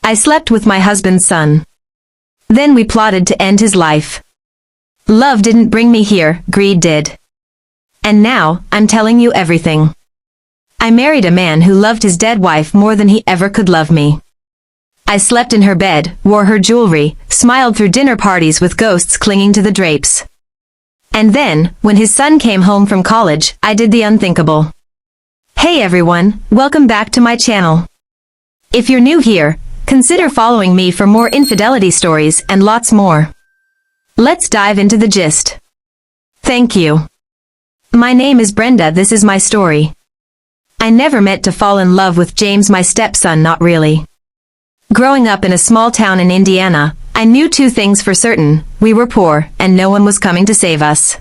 I slept with my husband's son. Then we plotted to end his life. Love didn't bring me here, greed did. And now, I'm telling you everything. I married a man who loved his dead wife more than he ever could love me. I slept in her bed, wore her jewelry, smiled through dinner parties with ghosts clinging to the drapes. And then, when his son came home from college, I did the unthinkable. Hey everyone, welcome back to my channel. If you're new here, consider following me for more infidelity stories and lots more. Let's dive into the gist. Thank you. My name is Brenda. This is my story. I never meant to fall in love with James, my stepson, not really. Growing up in a small town in Indiana, I knew two things for certain: we were poor, and no one was coming to save us.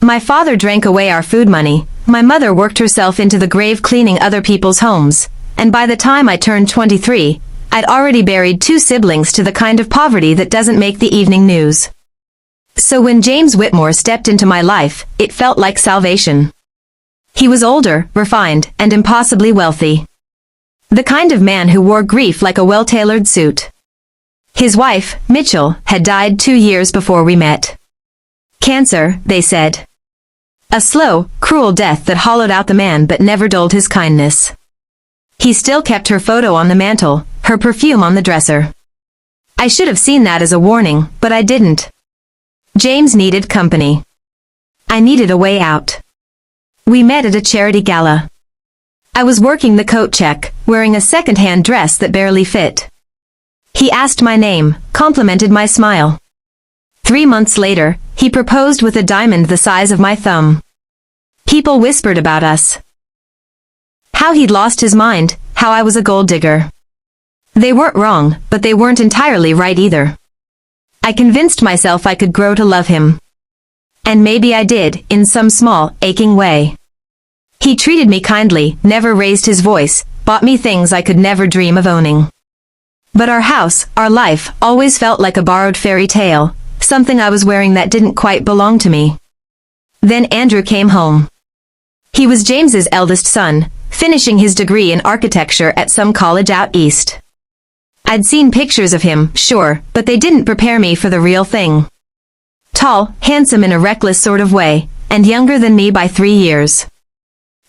My father drank away our food money, my mother worked herself into the grave cleaning other people's homes, and by the time I turned 23, I'd already buried two siblings to the kind of poverty that doesn't make the evening news. So when James Whitmore stepped into my life, it felt like salvation. He was older, refined, and impossibly wealthy. The kind of man who wore grief like a well-tailored suit. His wife, Mitchell, had died 2 years before we met. Cancer, they said. A slow, cruel death that hollowed out the man but never dulled his kindness. He still kept her photo on the mantle, her perfume on the dresser. I should have seen that as a warning, but I didn't. James needed company. I needed a way out. We met at a charity gala. I was working the coat check, wearing a second-hand dress that barely fit. He asked my name, complimented my smile. 3 months later, he proposed with a diamond the size of my thumb. People whispered about us. How he'd lost his mind, how I was a gold digger. They weren't wrong, but they weren't entirely right either. I convinced myself I could grow to love him. And maybe I did, in some small, aching way. He treated me kindly, never raised his voice, bought me things I could never dream of owning. But our house, our life, always felt like a borrowed fairy tale, something I was wearing that didn't quite belong to me. Then Andrew came home. He was James's eldest son, finishing his degree in architecture at some college out east. I'd seen pictures of him, sure, but they didn't prepare me for the real thing. Tall, handsome in a reckless sort of way, and younger than me by 3 years.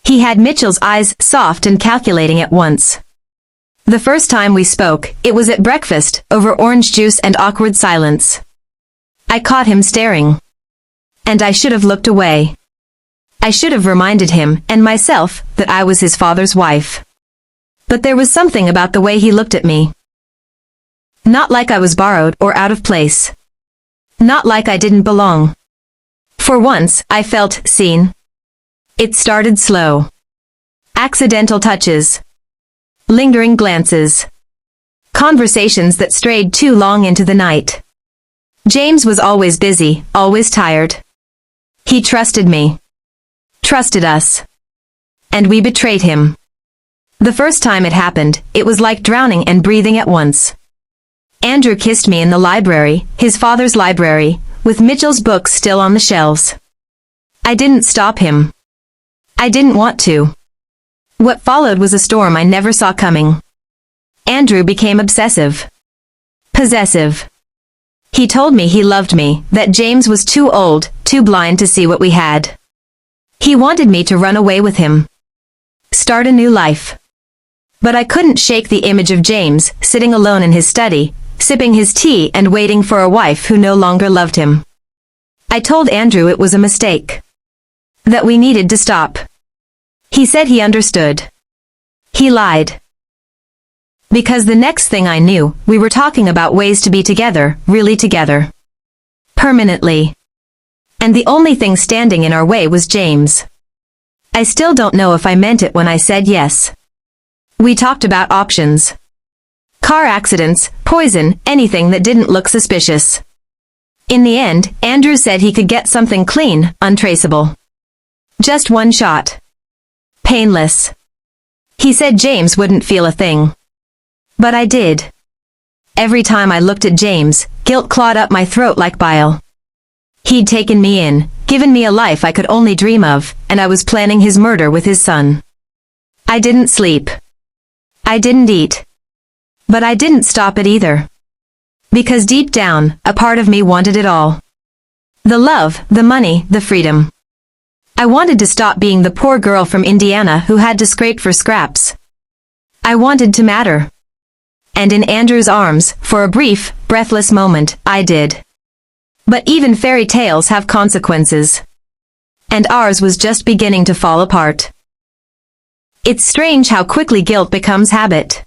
He had Mitchell's eyes, soft and calculating at once. The first time we spoke, it was at breakfast, over orange juice and awkward silence. I caught him staring. And I should have looked away. I should have reminded him, and myself, that I was his father's wife. But there was something about the way he looked at me. Not like I was borrowed or out of place. Not like I didn't belong. For once, I felt seen. It started slow. Accidental touches. Lingering glances. Conversations that strayed too long into the night. James was always busy, always tired. He trusted me. Trusted us. And we betrayed him. The first time it happened, it was like drowning and breathing at once. Andrew kissed me in the library, his father's library, with Mitchell's books still on the shelves. I didn't stop him. I didn't want to. What followed was a storm I never saw coming. Andrew became obsessive. Possessive. He told me he loved me, that James was too old, too blind to see what we had. He wanted me to run away with him. Start a new life. But I couldn't shake the image of James, sitting alone in his study, sipping his tea and waiting for a wife who no longer loved him. I told Andrew it was a mistake. That we needed to stop. He said he understood. He lied. Because the next thing I knew, we were talking about ways to be together, really together. Permanently. And the only thing standing in our way was James. I still don't know if I meant it when I said yes. We talked about options. Car accidents, poison, anything that didn't look suspicious. In the end, Andrew said he could get something clean, untraceable. Just one shot. Painless. He said James wouldn't feel a thing. But I did. Every time I looked at James, guilt clawed up my throat like bile. He'd taken me in, given me a life I could only dream of, and I was planning his murder with his son. I didn't sleep. I didn't eat. But I didn't stop it either. Because deep down, a part of me wanted it all. The love, the money, the freedom. I wanted to stop being the poor girl from Indiana who had to scrape for scraps. I wanted to matter. And in Andrew's arms, for a brief, breathless moment, I did. But even fairy tales have consequences. And ours was just beginning to fall apart. It's strange how quickly guilt becomes habit.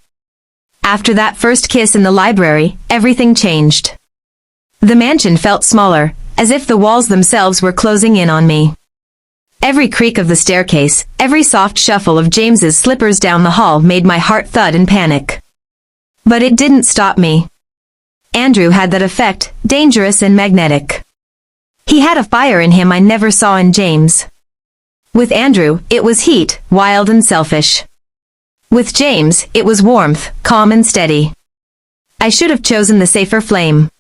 After that first kiss in the library, everything changed. The mansion felt smaller, as if the walls themselves were closing in on me. Every creak of the staircase, every soft shuffle of James's slippers down the hall made my heart thud in panic. But it didn't stop me. Andrew had that effect, dangerous and magnetic. He had a fire in him I never saw in James. With Andrew, it was heat, wild and selfish. With James, it was warmth, calm and steady. I should have chosen the safer flame.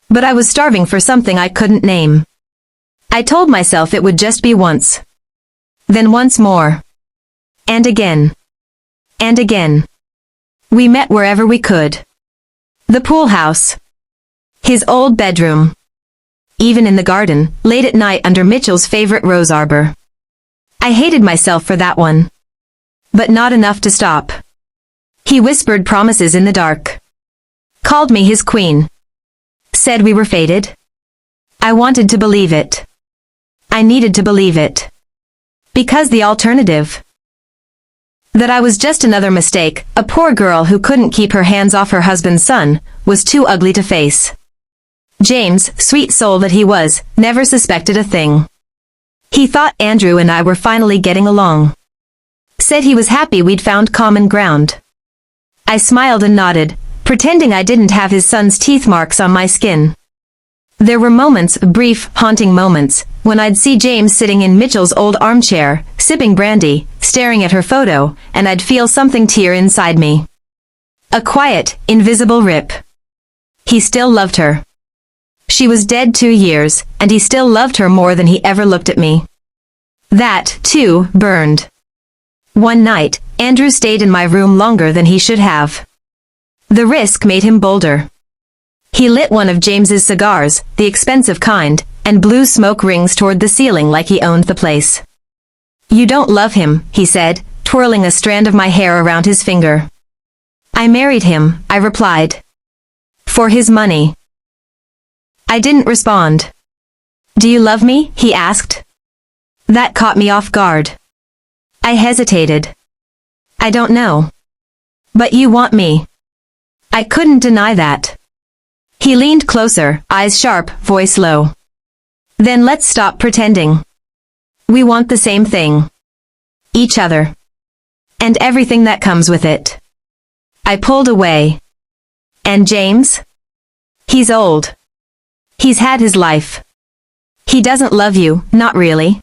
But I was starving for something I couldn't name. I told myself it would just be once. Then once more. And again. And again. We met wherever we could. The pool house. His old bedroom. Even in the garden, late at night under Mitchell's favorite rose arbor. I hated myself for that one. But not enough to stop. He whispered promises in the dark. Called me his queen. Said we were fated. I wanted to believe it. I needed to believe it. Because the alternative. That I was just another mistake, a poor girl who couldn't keep her hands off her husband's son, was too ugly to face. James, sweet soul that he was, never suspected a thing. He thought Andrew and I were finally getting along. Said he was happy we'd found common ground. I smiled and nodded, pretending I didn't have his son's teeth marks on my skin. There were moments, brief, haunting moments, when I'd see James sitting in Mitchell's old armchair, sipping brandy, staring at her photo, and I'd feel something tear inside me. A quiet, invisible rip. He still loved her. She was dead 2 years, and he still loved her more than he ever looked at me. That, too, burned. One night, Andrew stayed in my room longer than he should have. The risk made him bolder. He lit one of James's cigars, the expensive kind, and blew smoke rings toward the ceiling like he owned the place. You don't love him, he said, twirling a strand of my hair around his finger. I married him, I replied. For his money. I didn't respond. Do you love me? He asked. That caught me off guard. I hesitated. I don't know. But you want me. I couldn't deny that. He leaned closer, eyes sharp, voice low. Then let's stop pretending. We want the same thing. Each other. And everything that comes with it. I pulled away. And James? He's old. He's had his life. He doesn't love you, not really.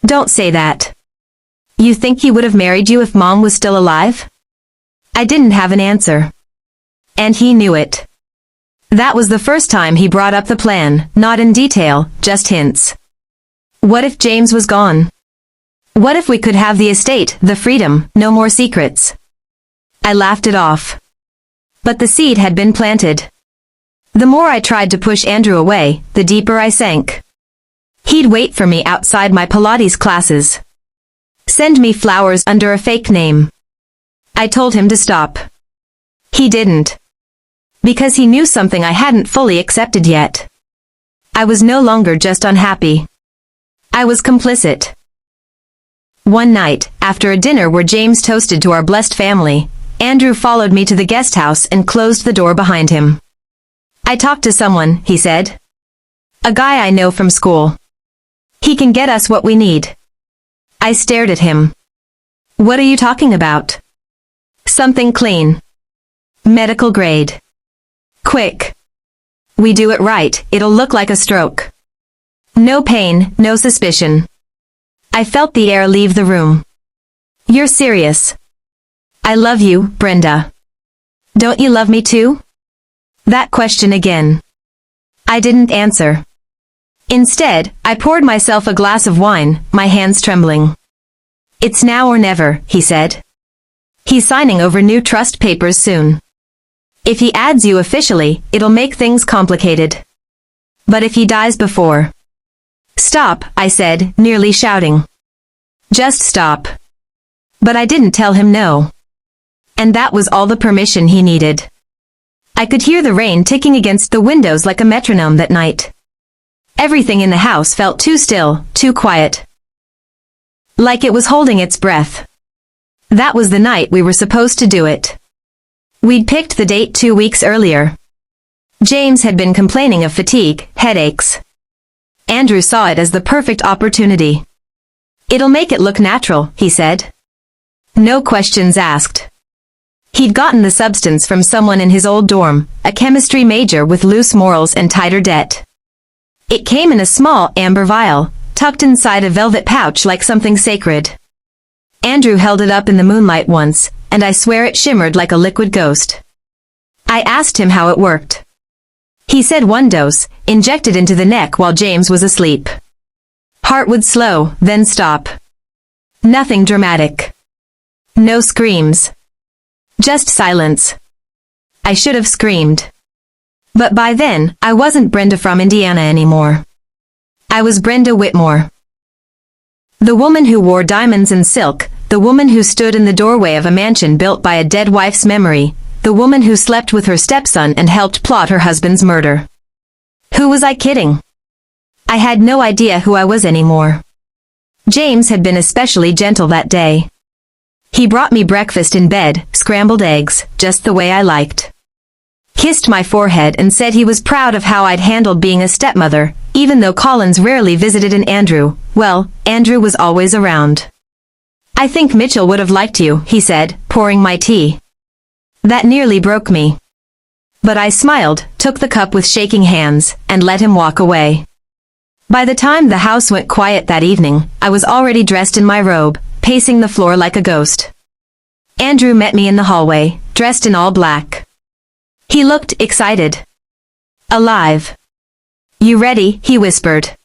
Don't say that. You think he would have married you if Mom was still alive? I didn't have an answer. And he knew it. That was the first time he brought up the plan, not in detail, just hints. What if James was gone? What if we could have the estate, the freedom, no more secrets? I laughed it off. But the seed had been planted. The more I tried to push Andrew away, the deeper I sank. He'd wait for me outside my Pilates classes. Send me flowers under a fake name. I told him to stop. He didn't. Because he knew something I hadn't fully accepted yet. I was no longer just unhappy. I was complicit. One night, after a dinner where James toasted to our blessed family, Andrew followed me to the guest house and closed the door behind him. I talked to someone, he said. A guy I know from school. He can get us what we need. I stared at him. What are you talking about? Something clean. Medical grade. Quick. We do it right, it'll look like a stroke. No pain, no suspicion. I felt the air leave the room. You're serious. I love you, Brenda. Don't you love me too? That question again. I didn't answer. Instead, I poured myself a glass of wine, my hands trembling. It's now or never, he said. He's signing over new trust papers soon. If he adds you officially, it'll make things complicated. But if he dies before... Stop, I said, nearly shouting. Just stop. But I didn't tell him no. And that was all the permission he needed. I could hear the rain ticking against the windows like a metronome that night. Everything in the house felt too still, too quiet. Like it was holding its breath. That was the night we were supposed to do it. We'd picked the date 2 weeks earlier. James had been complaining of fatigue, headaches. Andrew saw it as the perfect opportunity. It'll make it look natural, he said. No questions asked. He'd gotten the substance from someone in his old dorm, a chemistry major with loose morals and tighter debt. It came in a small, amber vial, tucked inside a velvet pouch like something sacred. Andrew held it up in the moonlight once, and I swear it shimmered like a liquid ghost. I asked him how it worked. He said 1 dose, injected into the neck while James was asleep. Heart would slow, then stop. Nothing dramatic. No screams. Just silence. I should have screamed. But by then, I wasn't Brenda from Indiana anymore. I was Brenda Whitmore. The woman who wore diamonds and silk, the woman who stood in the doorway of a mansion built by a dead wife's memory, the woman who slept with her stepson and helped plot her husband's murder. Who was I kidding? I had no idea who I was anymore. James had been especially gentle that day. He brought me breakfast in bed, scrambled eggs, just the way I liked. Kissed my forehead and said he was proud of how I'd handled being a stepmother, even though Collins rarely visited and Andrew was always around. I think Mitchell would have liked you, he said, pouring my tea. That nearly broke me. But I smiled, took the cup with shaking hands, and let him walk away. By the time the house went quiet that evening, I was already dressed in my robe, pacing the floor like a ghost. Andrew met me in the hallway, dressed in all black. He looked excited. Alive. You ready? He whispered.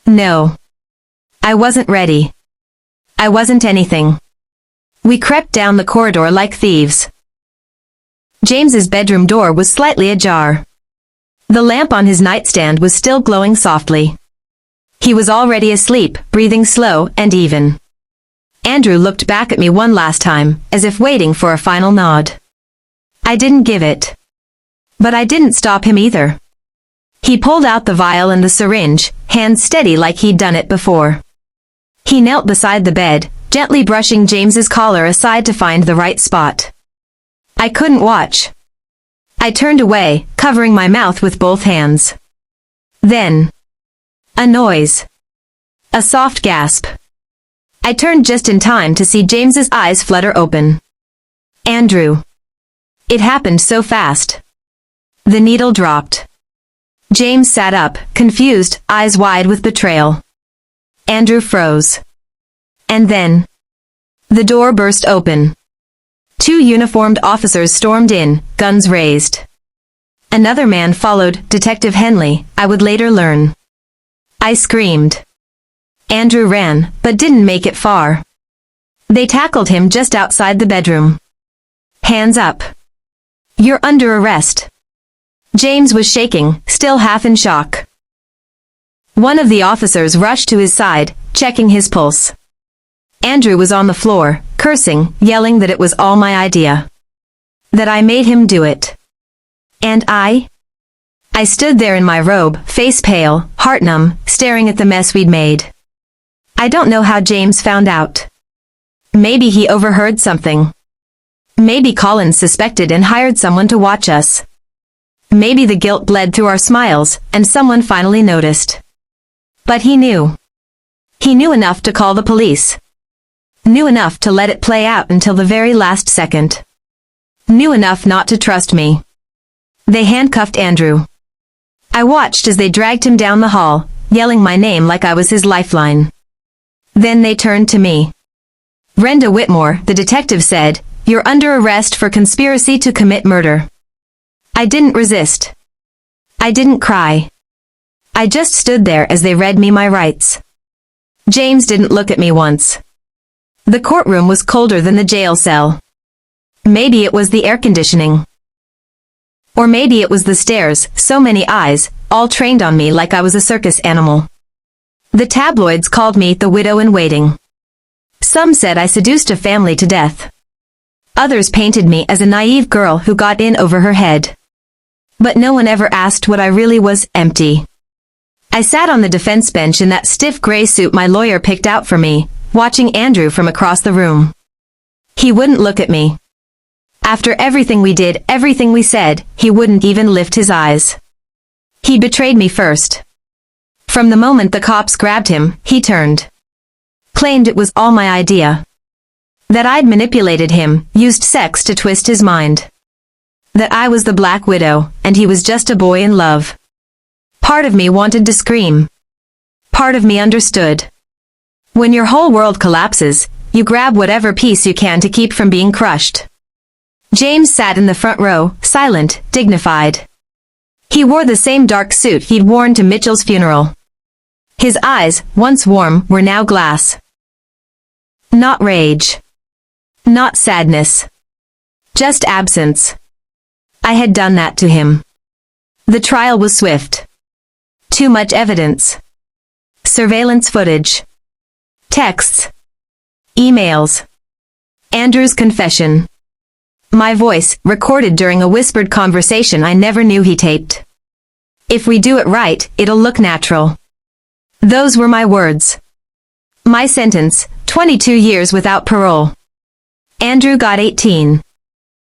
No. I wasn't ready. I wasn't anything. We crept down the corridor like thieves. James's bedroom door was slightly ajar. The lamp on his nightstand was still glowing softly. He was already asleep, breathing slow and even. Andrew looked back at me one last time, as if waiting for a final nod. I didn't give it. But I didn't stop him either. He pulled out the vial and the syringe, hands steady like he'd done it before. He knelt beside the bed, gently brushing James's collar aside to find the right spot. I couldn't watch. I turned away, covering my mouth with both hands. Then, a noise. A soft gasp. I turned just in time to see James's eyes flutter open. Andrew. It happened so fast. The needle dropped. James sat up, confused, eyes wide with betrayal. Andrew froze. And then, the door burst open. 2 uniformed officers stormed in, guns raised. Another man followed, Detective Henley, I would later learn. I screamed. Andrew ran, but didn't make it far. They tackled him just outside the bedroom. Hands up. You're under arrest. James was shaking, still half in shock. One of the officers rushed to his side, checking his pulse. Andrew was on the floor, cursing, yelling that it was all my idea. That I made him do it. And I stood there in my robe, face pale, heart numb, staring at the mess we'd made. I don't know how James found out. Maybe he overheard something. Maybe Collins suspected and hired someone to watch us. Maybe the guilt bled through our smiles, and someone finally noticed. But he knew. He knew enough to call the police. Knew enough to let it play out until the very last second. Knew enough not to trust me. They handcuffed Andrew. I watched as they dragged him down the hall, yelling my name like I was his lifeline. Then they turned to me. Brenda Whitmore, the detective said, "You're under arrest for conspiracy to commit murder." I didn't resist. I didn't cry. I just stood there as they read me my rights. James didn't look at me once. The courtroom was colder than the jail cell. Maybe it was the air conditioning. Or maybe it was the stairs, so many eyes, all trained on me like I was a circus animal. The tabloids called me the widow in waiting. Some said I seduced a family to death. Others painted me as a naive girl who got in over her head. But no one ever asked what I really was, empty. I sat on the defense bench in that stiff gray suit my lawyer picked out for me, watching Andrew from across the room. He wouldn't look at me. After everything we did, everything we said, he wouldn't even lift his eyes. He betrayed me first. From the moment the cops grabbed him, he turned. Claimed it was all my idea. That I'd manipulated him, used sex to twist his mind. That I was the Black Widow, and he was just a boy in love. Part of me wanted to scream. Part of me understood. When your whole world collapses, you grab whatever piece you can to keep from being crushed. James sat in the front row, silent, dignified. He wore the same dark suit he'd worn to Mitchell's funeral. His eyes, once warm, were now glass. Not rage. Not sadness. Just absence. I had done that to him. The trial was swift. Too much evidence. Surveillance footage. Texts. Emails. Andrew's confession. My voice, recorded during a whispered conversation I never knew he taped. If we do it right, it'll look natural. Those were my words. My sentence, 22 years without parole. Andrew got 18.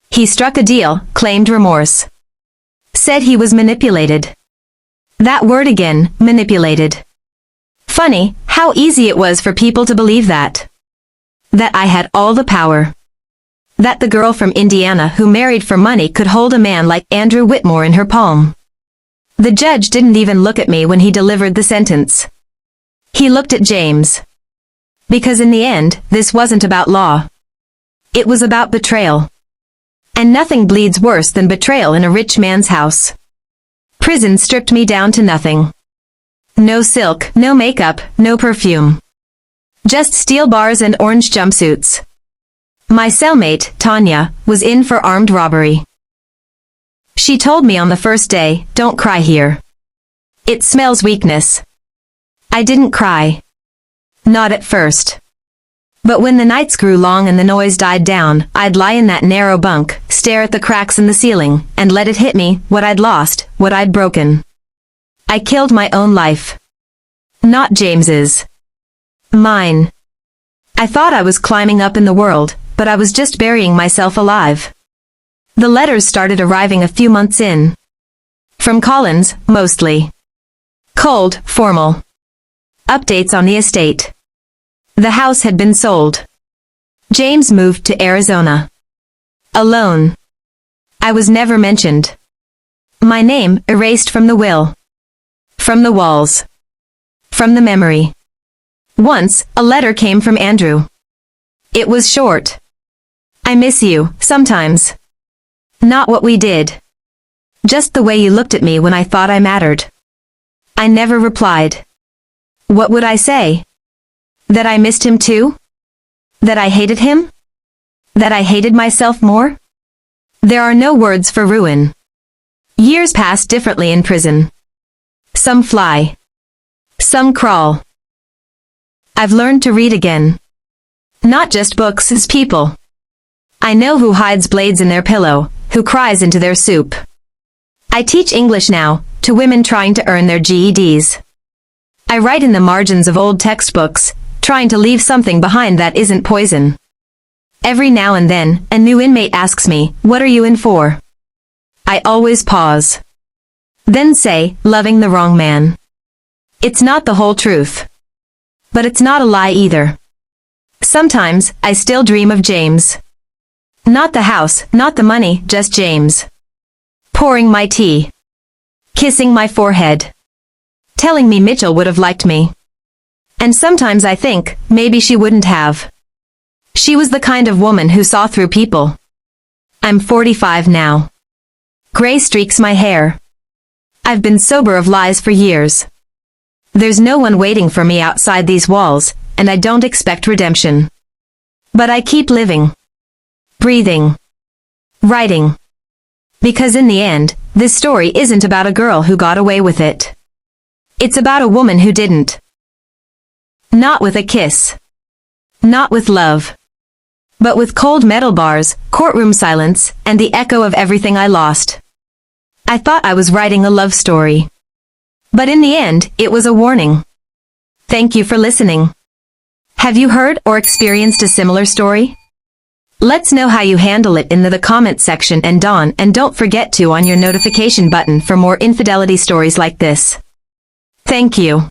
He struck a deal, claimed remorse. Said he was manipulated. That word again, manipulated. Funny, how easy it was for people to believe that. That I had all the power. That the girl from Indiana who married for money could hold a man like Andrew Whitmore in her palm. The judge didn't even look at me when he delivered the sentence. He looked at James. Because in the end, this wasn't about law. It was about betrayal. And nothing bleeds worse than betrayal in a rich man's house. Prison stripped me down to nothing. No silk, no makeup, no perfume. Just steel bars and orange jumpsuits. My cellmate, Tanya, was in for armed robbery. She told me on the first day, "Don't cry here. It smells weakness." I didn't cry. Not at first. But when the nights grew long and the noise died down, I'd lie in that narrow bunk, stare at the cracks in the ceiling, and let it hit me, what I'd lost, what I'd broken. I killed my own life. Not James's. Mine. I thought I was climbing up in the world, but I was just burying myself alive. The letters started arriving a few months in. From Collins, mostly. Cold, formal. Updates on the estate. The house had been sold. James moved to Arizona. Alone. I was never mentioned. My name erased from the will. From the walls. From the memory. Once, a letter came from Andrew. It was short. I miss you, sometimes. Not what we did. Just the way you looked at me when I thought I mattered. I never replied. What would I say? That I missed him too? That I hated him? That I hated myself more? There are no words for ruin. Years pass differently in prison. Some fly. Some crawl. I've learned to read again. Not just books, as people. I know who hides blades in their pillow, who cries into their soup. I teach English now, to women trying to earn their GEDs. I write in the margins of old textbooks, trying to leave something behind that isn't poison. Every now and then, a new inmate asks me, "What are you in for?" I always pause. Then say, "Loving the wrong man." It's not the whole truth. But it's not a lie either. Sometimes, I still dream of James. Not the house, not the money, just James. Pouring my tea. Kissing my forehead. Telling me Mitchell would have liked me. And sometimes I think, maybe she wouldn't have. She was the kind of woman who saw through people. I'm 45 now. Gray streaks my hair. I've been sober of lies for years. There's no one waiting for me outside these walls, and I don't expect redemption. But I keep living. Breathing. Writing. Because in the end, This story isn't about a girl who got away with it. It's about a woman who didn't. Not with a kiss. Not with love. But with cold metal bars, courtroom silence, and the echo of everything I lost. I thought I was writing a love story. But in the end, it was a warning. Thank you for listening. Have you heard or experienced a similar story? Let's know how you handle it in the comment section and don't forget to on your notification button for more infidelity stories like this. Thank you.